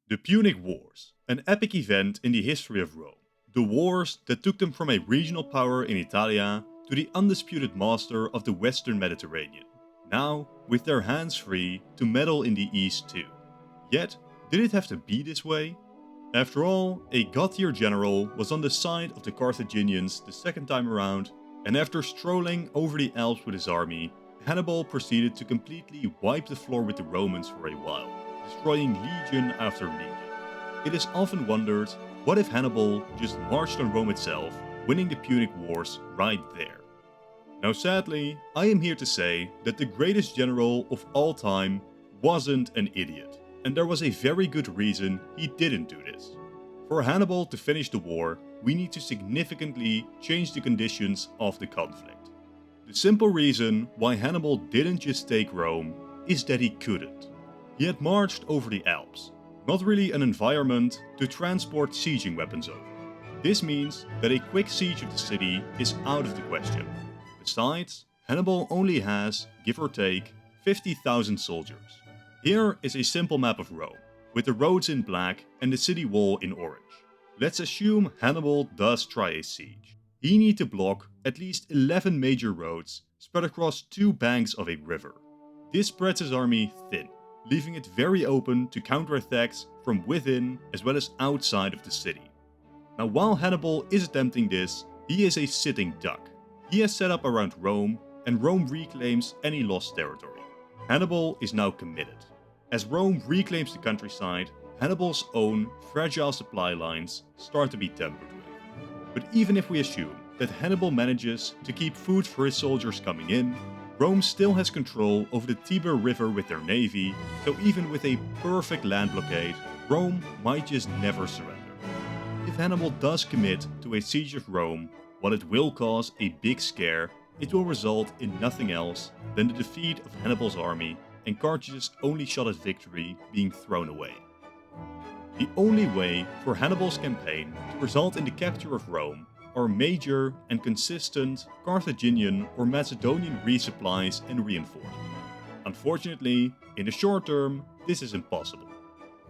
The Punic Wars, an epic event in the history of Rome. The wars that took them from a regional power in Italia to the undisputed master of the Western Mediterranean. Now, with their hands free to meddle in the East too. Yet, did it have to be this way? After all, a god-tier general was on the side of the Carthaginians the second time around, and after strolling over the Alps with his army, Hannibal proceeded to completely wipe the floor with the Romans for a while, destroying legion after legion. It is often wondered, what if Hannibal just marched on Rome itself, winning the Punic Wars right there? Now sadly, I am here to say that the greatest general of all time wasn't an idiot, and there was a very good reason he didn't do this. For Hannibal to finish the war, we need to significantly change the conditions of the conflict. The simple reason why Hannibal didn't just take Rome is that he couldn't. He had marched over the Alps, not really an environment to transport sieging weapons over. This means that a quick siege of the city is out of the question. Besides, Hannibal only has, give or take, 50,000 soldiers. Here is a simple map of Rome, with the roads in black and the city wall in orange. Let's assume Hannibal does try a siege. He needs to block at least 11 major roads spread across two banks of a river. This spreads his army thin, leaving it very open to counterattacks from within as well as outside of the city. Now, while Hannibal is attempting this, he is a sitting duck. He has set up around Rome, and Rome reclaims any lost territory. Hannibal is now committed. As Rome reclaims the countryside, Hannibal's own fragile supply lines start to be tampered with. But even if we assume that Hannibal manages to keep food for his soldiers coming in, Rome still has control over the Tiber River with their navy, so even with a perfect land blockade, Rome might just never surrender. If Hannibal does commit to a siege of Rome, while it will cause a big scare, it will result in nothing else than the defeat of Hannibal's army and Carthage's only shot at victory being thrown away. The only way for Hannibal's campaign to result in the capture of Rome are major and consistent Carthaginian or Macedonian resupplies and reinforcements. Unfortunately, in the short term, this is impossible.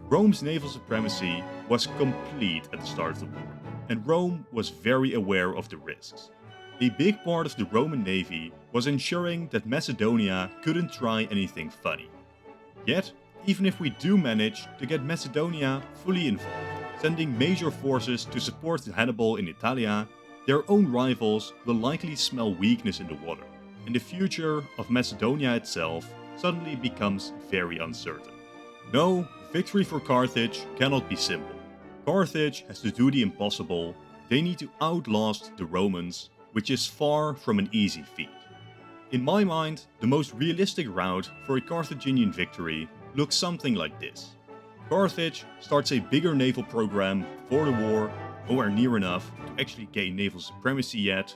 Rome's naval supremacy was complete at the start of the war, and Rome was very aware of the risks. A big part of the Roman navy was ensuring that Macedonia couldn't try anything funny. Yet, even if we do manage to get Macedonia fully involved, sending major forces to support Hannibal in Italia, their own rivals will likely smell weakness in the water, and the future of Macedonia itself suddenly becomes very uncertain. No, victory for Carthage cannot be simple. Carthage has to do the impossible. They need to outlast the Romans, which is far from an easy feat. In my mind, the most realistic route for a Carthaginian victory looks something like this. Carthage starts a bigger naval program before the war, nowhere near enough to actually gain naval supremacy yet,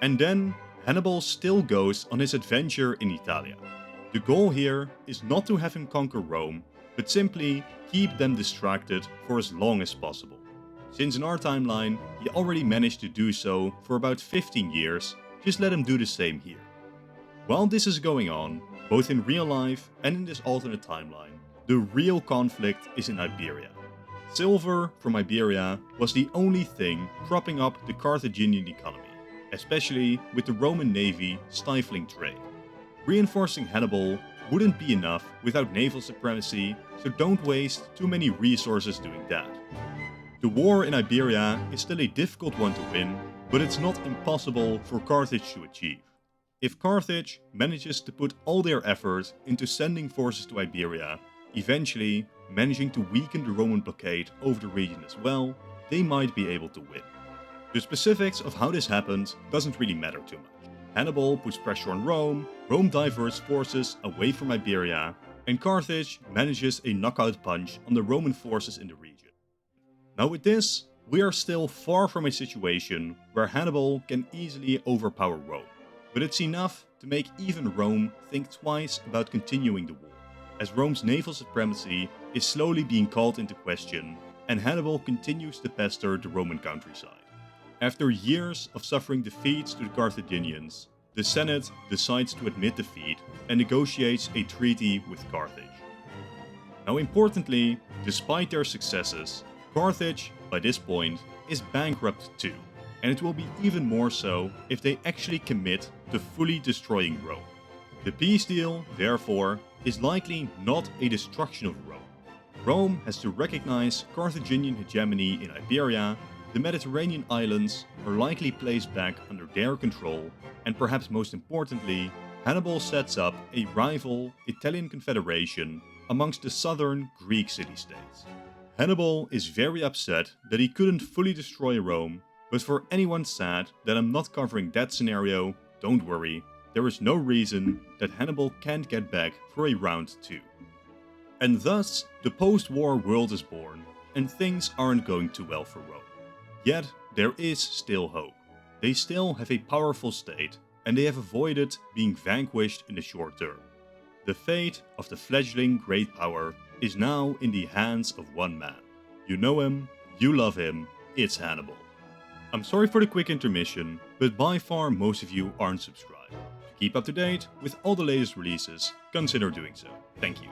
and then Hannibal still goes on his adventure in Italia. The goal here is not to have him conquer Rome, but simply keep them distracted for as long as possible. Since in our timeline, he already managed to do so for about 15 years, just let him do the same here. While this is going on, both in real life and in this alternate timeline, the real conflict is in Iberia. Silver from Iberia was the only thing propping up the Carthaginian economy, especially with the Roman navy stifling trade. Reinforcing Hannibal wouldn't be enough without naval supremacy, so don't waste too many resources doing that. The war in Iberia is still a difficult one to win, but it's not impossible for Carthage to achieve. If Carthage manages to put all their effort into sending forces to Iberia, eventually managing to weaken the Roman blockade over the region as well, they might be able to win. The specifics of how this happened doesn't really matter too much. Hannibal puts pressure on Rome, Rome diverts forces away from Iberia, and Carthage manages a knockout punch on the Roman forces in the region. Now with this, we are still far from a situation where Hannibal can easily overpower Rome, but it's enough to make even Rome think twice about continuing the war, as Rome's naval supremacy is slowly being called into question, and Hannibal continues to pester the Roman countryside. After years of suffering defeats to the Carthaginians, the Senate decides to admit defeat and negotiates a treaty with Carthage. Now importantly, despite their successes, Carthage, by this point, is bankrupt too, and it will be even more so if they actually commit to fully destroying Rome. The peace deal, therefore, is likely not a destruction of Rome. Rome has to recognize Carthaginian hegemony in Iberia, the Mediterranean islands are likely placed back under their control, and perhaps most importantly, Hannibal sets up a rival Italian confederation amongst the southern Greek city-states. Hannibal is very upset that he couldn't fully destroy Rome, but for anyone sad that I'm not covering that scenario, don't worry, there is no reason that Hannibal can't get back for a round 2. And thus, the post-war world is born, and things aren't going too well for Rome. Yet, there is still hope. They still have a powerful state, and they have avoided being vanquished in the short term. The fate of the fledgling great power is now in the hands of one man. You know him, you love him, it's Hannibal. I'm sorry for the quick intermission, but by far most of you aren't subscribed. To keep up to date with all the latest releases, consider doing so. Thank you.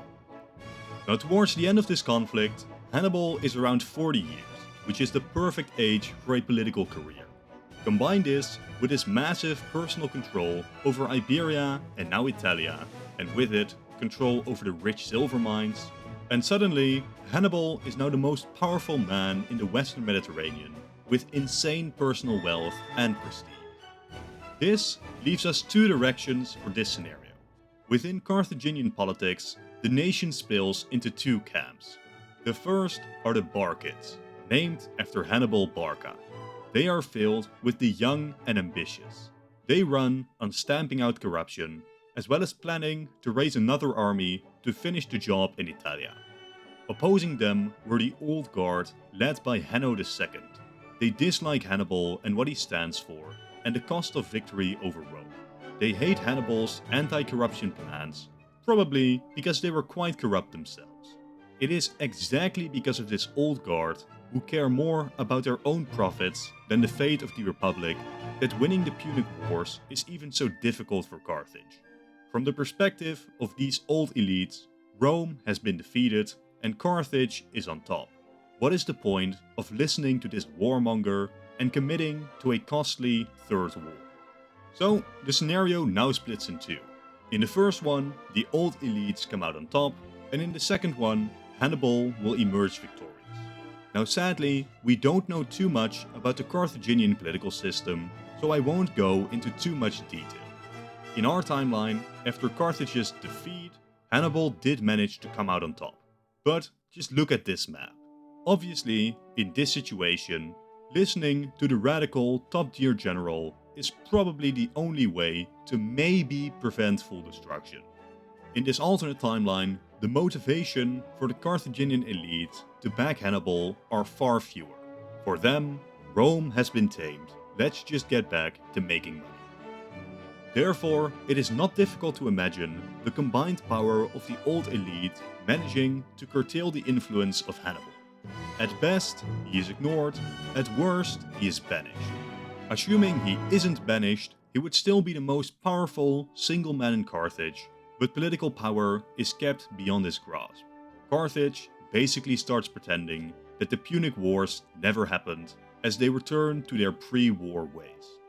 Now towards the end of this conflict, Hannibal is around 40 years, which is the perfect age for a political career. Combine this with his massive personal control over Iberia and now Italia, and with it, control over the rich silver mines, and suddenly, Hannibal is now the most powerful man in the Western Mediterranean, with insane personal wealth and prestige. This leaves us two directions for this scenario. Within Carthaginian politics, the nation spills into two camps. The first are the Barcids, named after Hannibal Barca. They are filled with the young and ambitious. They run on stamping out corruption, as well as planning to raise another army to finish the job in Italia. Opposing them were the Old Guard, led by Hanno II. They dislike Hannibal and what he stands for, and the cost of victory over Rome. They hate Hannibal's anti-corruption plans, probably because they were quite corrupt themselves. It is exactly because of this Old Guard, who care more about their own profits than the fate of the Republic, that winning the Punic Wars is even so difficult for Carthage. From the perspective of these old elites, Rome has been defeated and Carthage is on top. What is the point of listening to this warmonger and committing to a costly third war? So, the scenario now splits in two. In the first one, the old elites come out on top, and in the second one, Hannibal will emerge victorious. Now sadly, we don't know too much about the Carthaginian political system, so I won't go into too much detail. In our timeline, after Carthage's defeat, Hannibal did manage to come out on top. But just look at this map. Obviously, in this situation, listening to the radical top-tier general is probably the only way to maybe prevent full destruction. In this alternate timeline, the motivation for the Carthaginian elite to back Hannibal are far fewer. For them, Rome has been tamed, let's just get back to making money. Therefore, it is not difficult to imagine the combined power of the old elite managing to curtail the influence of Hannibal. At best, he is ignored, at worst, he is banished. Assuming he isn't banished, he would still be the most powerful single man in Carthage, but political power is kept beyond his grasp. Carthage basically starts pretending that the Punic Wars never happened, as they return to their pre-war ways.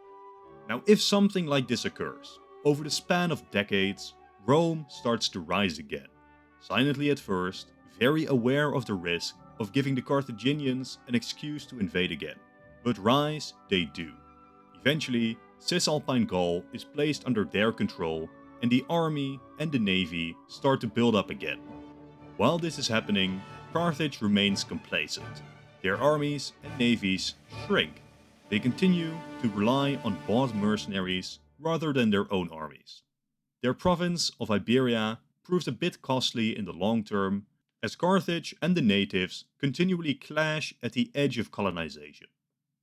Now, if something like this occurs, over the span of decades, Rome starts to rise again. Silently at first, very aware of the risk of giving the Carthaginians an excuse to invade again. But rise they do. Eventually, Cisalpine Gaul is placed under their control, and the army and the navy start to build up again. While this is happening, Carthage remains complacent. Their armies and navies shrink. They continue to rely on bought mercenaries rather than their own armies. Their province of Iberia proves a bit costly in the long term, as Carthage and the natives continually clash at the edge of colonization.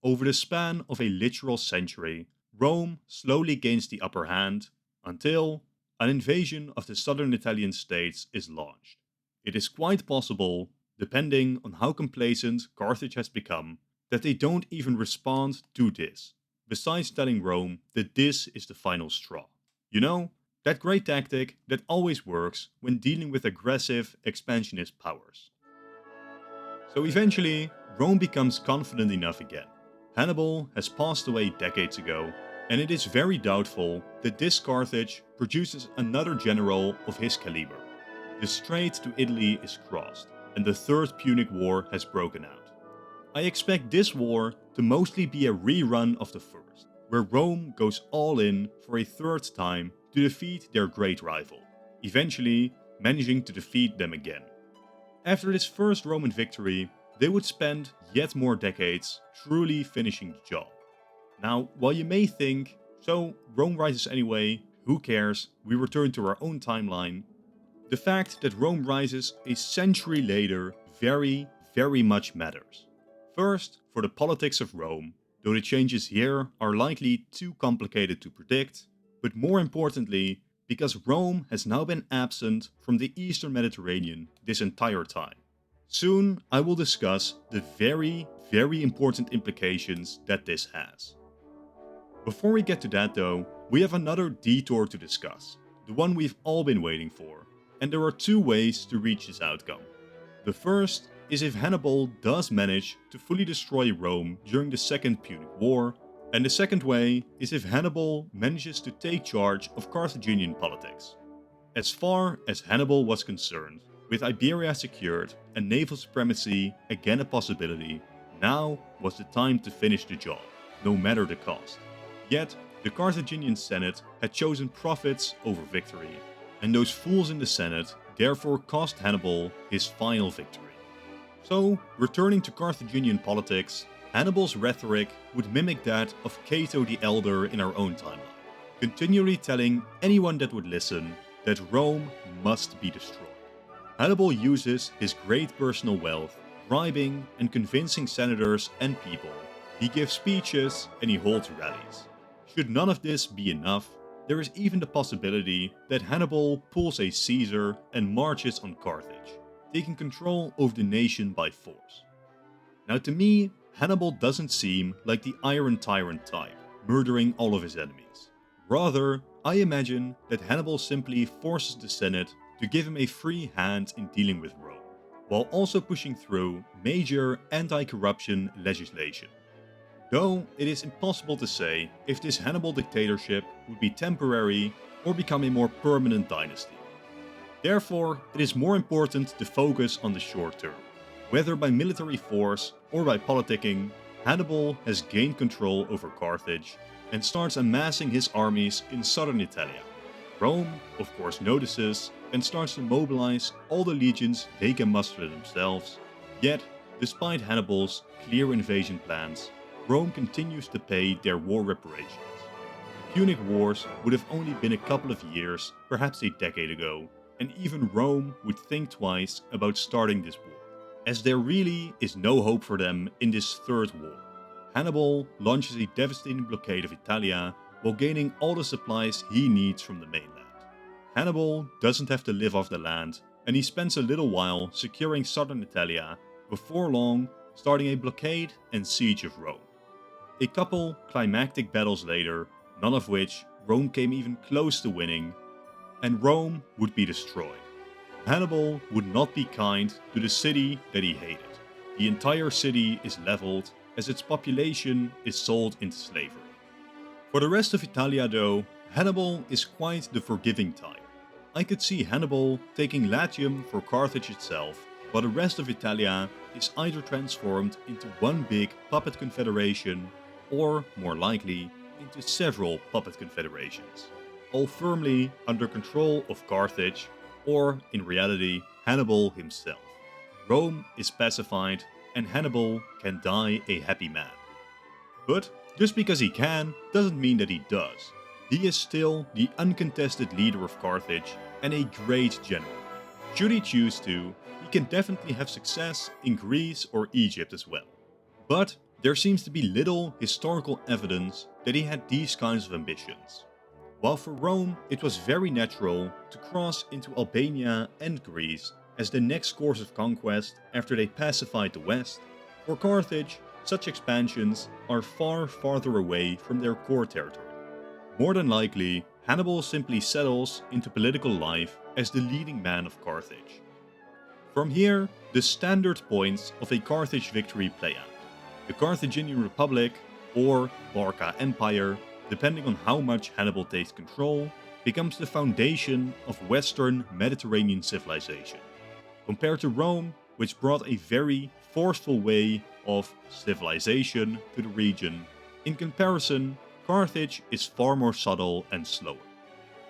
Over the span of a literal century, Rome slowly gains the upper hand until an invasion of the southern Italian states is launched. It is quite possible, depending on how complacent Carthage has become, that they don't even respond to this, besides telling Rome that this is the final straw. You know, That great tactic that always works when dealing with aggressive, expansionist powers. So eventually, Rome becomes confident enough again. Hannibal has passed away decades ago, and it is very doubtful that this Carthage produces another general of his caliber. The strait to Italy is crossed, and the Third Punic War has broken out. I expect this war to mostly be a rerun of the first, where Rome goes all in for a third time to defeat their great rival, eventually managing to defeat them again. After this first Roman victory, they would spend yet more decades truly finishing the job. Now, while you may think, so Rome rises anyway, who cares, we return to our own timeline, the fact that Rome rises a century later very much matters. First, for the politics of Rome, though the changes here are likely too complicated to predict, but more importantly, because Rome has now been absent from the Eastern Mediterranean this entire time. Soon I will discuss the very important implications that this has. Before we get to that though, we have another detour to discuss, the one we've all been waiting for, and there are two ways to reach this outcome. The first is if Hannibal does manage to fully destroy Rome during the Second Punic War, and the second way is if Hannibal manages to take charge of Carthaginian politics. As far as Hannibal was concerned, with Iberia secured and naval supremacy again a possibility, now was the time to finish the job, no matter the cost. Yet, the Carthaginian Senate had chosen profits over victory, and those fools in the Senate therefore cost Hannibal his final victory. So, returning to Carthaginian politics, Hannibal's rhetoric would mimic that of Cato the Elder in our own timeline, continually telling anyone that would listen that Rome must be destroyed. Hannibal uses his great personal wealth, bribing and convincing senators and people. He gives speeches and he holds rallies. Should none of this be enough, there is even the possibility that Hannibal pulls a Caesar and marches on Carthage, taking control over the nation by force. Now to me, Hannibal doesn't seem like the Iron Tyrant type, murdering all of his enemies. Rather, I imagine that Hannibal simply forces the Senate to give him a free hand in dealing with Rome, while also pushing through major anti-corruption legislation. Though it is impossible to say if this Hannibal dictatorship would be temporary or become a more permanent dynasty. Therefore, it is more important to focus on the short term. Whether by military force or by politicking, Hannibal has gained control over Carthage and starts amassing his armies in southern Italia. Rome, of course, notices and starts to mobilize all the legions they can muster themselves. Yet, despite Hannibal's clear invasion plans, Rome continues to pay their war reparations. The Punic Wars would have only been a couple of years, perhaps a decade ago, and even Rome would think twice about starting this war, as there really is no hope for them in this third war. Hannibal launches a devastating blockade of Italia while gaining all the supplies he needs from the mainland. Hannibal doesn't have to live off the land, and he spends a little while securing southern Italia, before long starting a blockade and siege of Rome. A couple climactic battles later, none of which Rome came even close to winning, and Rome would be destroyed. Hannibal would not be kind to the city that he hated. The entire city is leveled as its population is sold into slavery. For the rest of Italia though, Hannibal is quite the forgiving type. I could see Hannibal taking Latium for Carthage itself, while the rest of Italia is either transformed into one big puppet confederation, or, more likely, into several puppet confederations, all firmly under control of Carthage, or, in reality, Hannibal himself. Rome is pacified, and Hannibal can die a happy man. But just because he can, doesn't mean that he does. He is still the uncontested leader of Carthage, and a great general. Should he choose to, he can definitely have success in Greece or Egypt as well. But there seems to be little historical evidence that he had these kinds of ambitions. While for Rome it was very natural to cross into Albania and Greece as the next course of conquest after they pacified the West, for Carthage such expansions are far farther away from their core territory. More than likely, Hannibal simply settles into political life as the leading man of Carthage. From here, the standard points of a Carthage victory play out. The Carthaginian Republic, or Barca Empire, depending on how much Hannibal takes control, becomes the foundation of Western Mediterranean civilization, compared to Rome, which brought a very forceful way of civilization to the region. In comparison, Carthage is far more subtle and slower.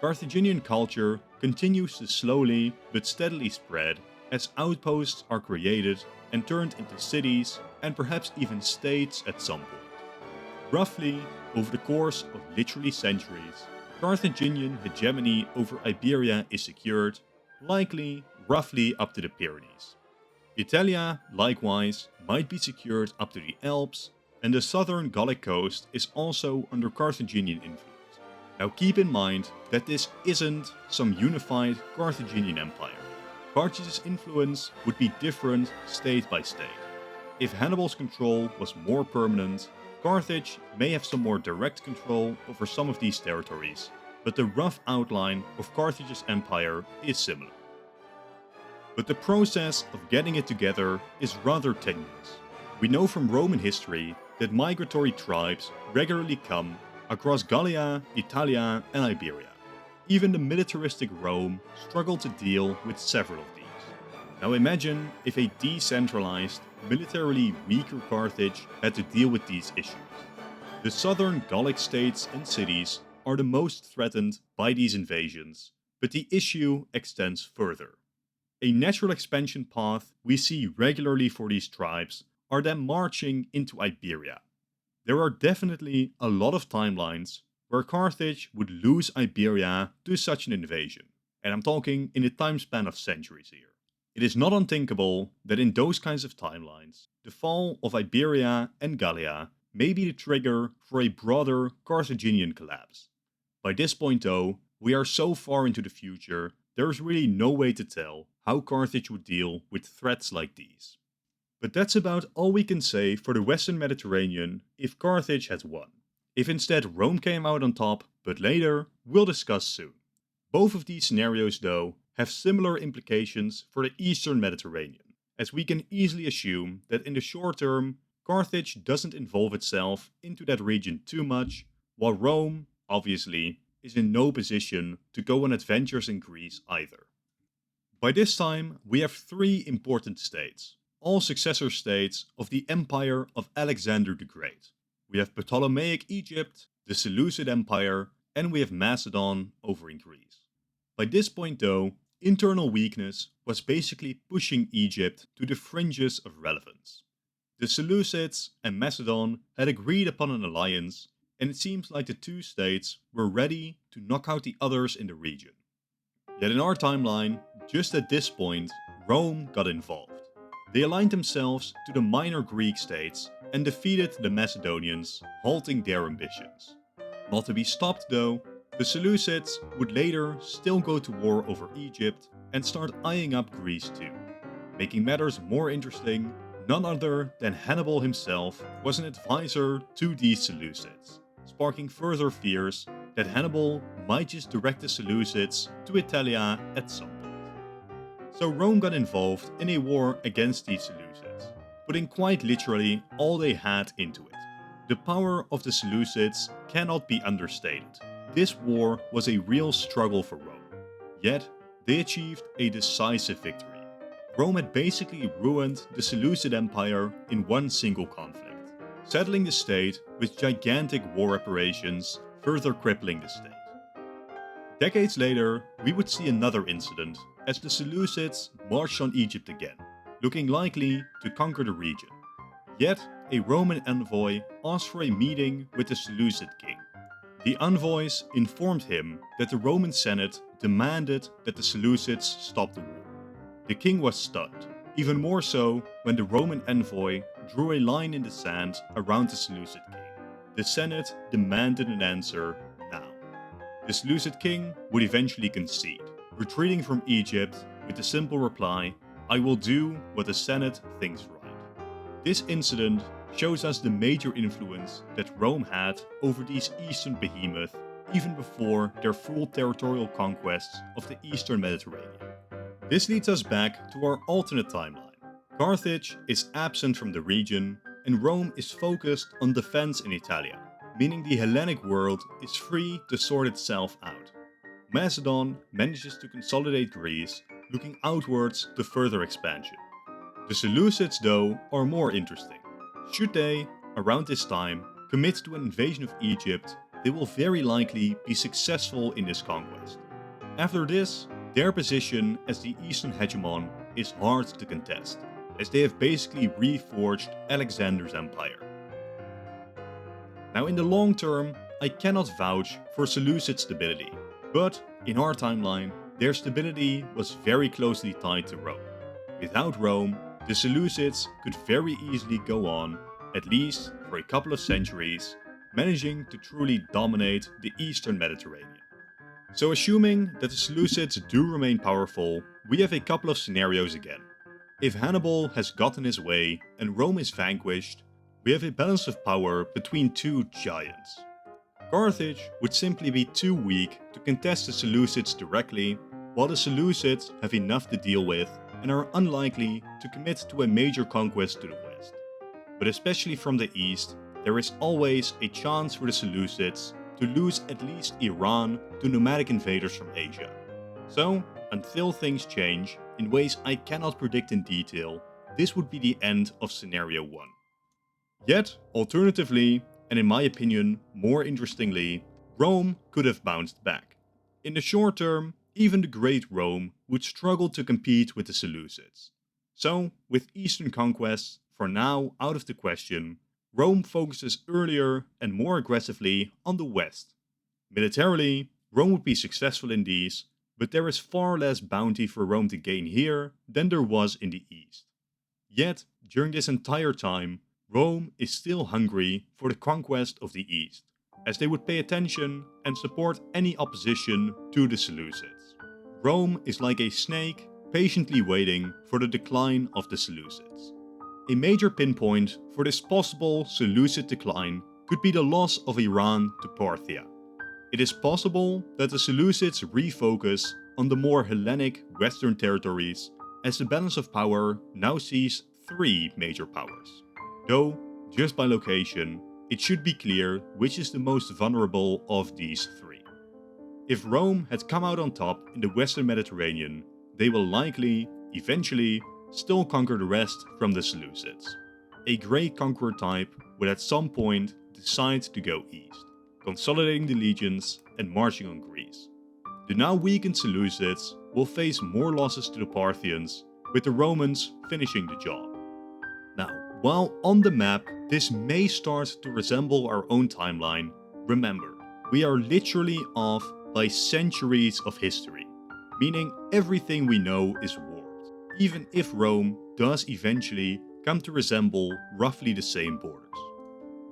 Carthaginian culture continues to slowly but steadily spread as outposts are created and turned into cities and perhaps even states at some point. Roughly, over the course of literally centuries, Carthaginian hegemony over Iberia is secured, likely roughly up to the Pyrenees. Italia, likewise, might be secured up to the Alps, and the southern Gallic coast is also under Carthaginian influence. Now keep in mind that this isn't some unified Carthaginian empire. Carthage's influence would be different state by state. If Hannibal's control was more permanent, Carthage may have some more direct control over some of these territories, but the rough outline of Carthage's empire is similar. But the process of getting it together is rather tenuous. We know from Roman history that migratory tribes regularly come across Gallia, Italia, and Iberia. Even the militaristic Rome struggled to deal with several of these. Now imagine if a decentralized, militarily weaker Carthage had to deal with these issues. The southern Gallic states and cities are the most threatened by these invasions, but the issue extends further. A natural expansion path we see regularly for these tribes are them marching into Iberia. There are definitely a lot of timelines where Carthage would lose Iberia to such an invasion, and I'm talking in a time span of centuries here. It is not unthinkable that in those kinds of timelines, the fall of Iberia and Gallia may be the trigger for a broader Carthaginian collapse. By this point though, we are so far into the future, there is really no way to tell how Carthage would deal with threats like these. But that's about all we can say for the Western Mediterranean if Carthage had won. If instead Rome came out on top, but later, we'll discuss soon. Both of these scenarios though have similar implications for the Eastern Mediterranean, as we can easily assume that in the short term, Carthage doesn't involve itself into that region too much, while Rome, obviously, is in no position to go on adventures in Greece either. By this time, we have three important states, all successor states of the Empire of Alexander the Great. We have Ptolemaic Egypt, the Seleucid Empire, and we have Macedon over in Greece. By this point though, internal weakness was basically pushing Egypt to the fringes of relevance. The Seleucids and Macedon had agreed upon an alliance, and it seems like the two states were ready to knock out the others in the region. Yet in our timeline, just at this point, Rome got involved. They aligned themselves to the minor Greek states and defeated the Macedonians, halting their ambitions. Not to be stopped though, the Seleucids would later still go to war over Egypt and start eyeing up Greece too. Making matters more interesting, none other than Hannibal himself was an advisor to these Seleucids, sparking further fears that Hannibal might just direct the Seleucids to Italia at some point. So Rome got involved in a war against these Seleucids, putting quite literally all they had into it. The power of the Seleucids cannot be understated. This war was a real struggle for Rome, yet they achieved a decisive victory. Rome had basically ruined the Seleucid Empire in one single conflict, settling the state with gigantic war reparations, further crippling the state. Decades later, we would see another incident as the Seleucids marched on Egypt again, looking likely to conquer the region. Yet, a Roman envoy asked for a meeting with the Seleucid king. The envoys informed him that the Roman Senate demanded that the Seleucids stop the war. The king was stunned, even more so when the Roman envoy drew a line in the sand around the Seleucid king. The Senate demanded an answer now. The Seleucid king would eventually concede, retreating from Egypt with the simple reply, "I will do what the Senate thinks right." This incident shows us the major influence that Rome had over these eastern behemoths, even before their full territorial conquests of the eastern Mediterranean. This leads us back to our alternate timeline. Carthage is absent from the region, and Rome is focused on defense in Italia, meaning the Hellenic world is free to sort itself out. Macedon manages to consolidate Greece, looking outwards to further expansion. The Seleucids, though, are more interesting. Should they, around this time, commit to an invasion of Egypt, they will very likely be successful in this conquest. After this, their position as the Eastern hegemon is hard to contest, as they have basically reforged Alexander's empire. Now in the long term, I cannot vouch for Seleucid stability, but in our timeline, their stability was very closely tied to Rome. Without Rome, the Seleucids could very easily go on, at least for a couple of centuries, managing to truly dominate the Eastern Mediterranean. So assuming that the Seleucids do remain powerful, we have a couple of scenarios again. If Hannibal has gotten his way and Rome is vanquished, we have a balance of power between two giants. Carthage would simply be too weak to contest the Seleucids directly, while the Seleucids have enough to deal with and are unlikely to commit to a major conquest to the west. But especially from the east, there is always a chance for the Seleucids to lose at least Iran to nomadic invaders from Asia. So, until things change, in ways I cannot predict in detail, this would be the end of scenario 1. Yet, alternatively, and in my opinion more interestingly, Rome could have bounced back. In the short term, even the Great Rome would struggle to compete with the Seleucids. So, with Eastern conquests for now out of the question, Rome focuses earlier and more aggressively on the west. Militarily, Rome would be successful in these, but there is far less bounty for Rome to gain here than there was in the east. Yet, during this entire time, Rome is still hungry for the conquest of the east, as they would pay attention and support any opposition to the Seleucids. Rome is like a snake, patiently waiting for the decline of the Seleucids. A major pinpoint for this possible Seleucid decline could be the loss of Iran to Parthia. It is possible that the Seleucids refocus on the more Hellenic western territories, as the balance of power now sees 3 major powers. Though, just by location, it should be clear which is the most vulnerable of these 3. If Rome had come out on top in the western Mediterranean, they will likely, eventually, still conquer the rest from the Seleucids. A great conqueror type would at some point decide to go east, consolidating the legions and marching on Greece. The now weakened Seleucids will face more losses to the Parthians, with the Romans finishing the job. Now, while on the map this may start to resemble our own timeline, remember, we are literally off by centuries of history, meaning everything we know is warped, even if Rome does eventually come to resemble roughly the same borders.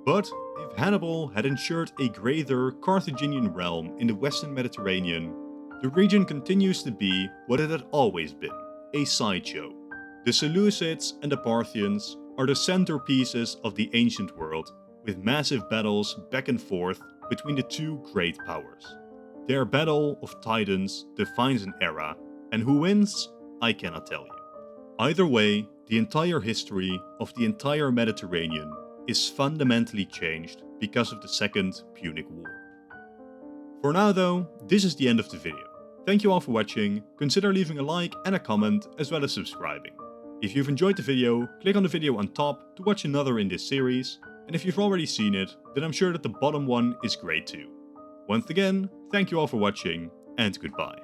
But if Hannibal had ensured a greater Carthaginian realm in the western Mediterranean, the region continues to be what it had always been, a sideshow. The Seleucids and the Parthians are the centerpieces of the ancient world, with massive battles back and forth between the 2 great powers. Their battle of titans defines an era, and who wins, I cannot tell you. Either way, the entire history of the entire Mediterranean is fundamentally changed because of the Second Punic War. For now though, this is the end of the video. Thank you all for watching, consider leaving a like and a comment as well as subscribing. If you've enjoyed the video, click on the video on top to watch another in this series, and if you've already seen it, then I'm sure that the bottom one is great too. Once again, thank you all for watching, and goodbye.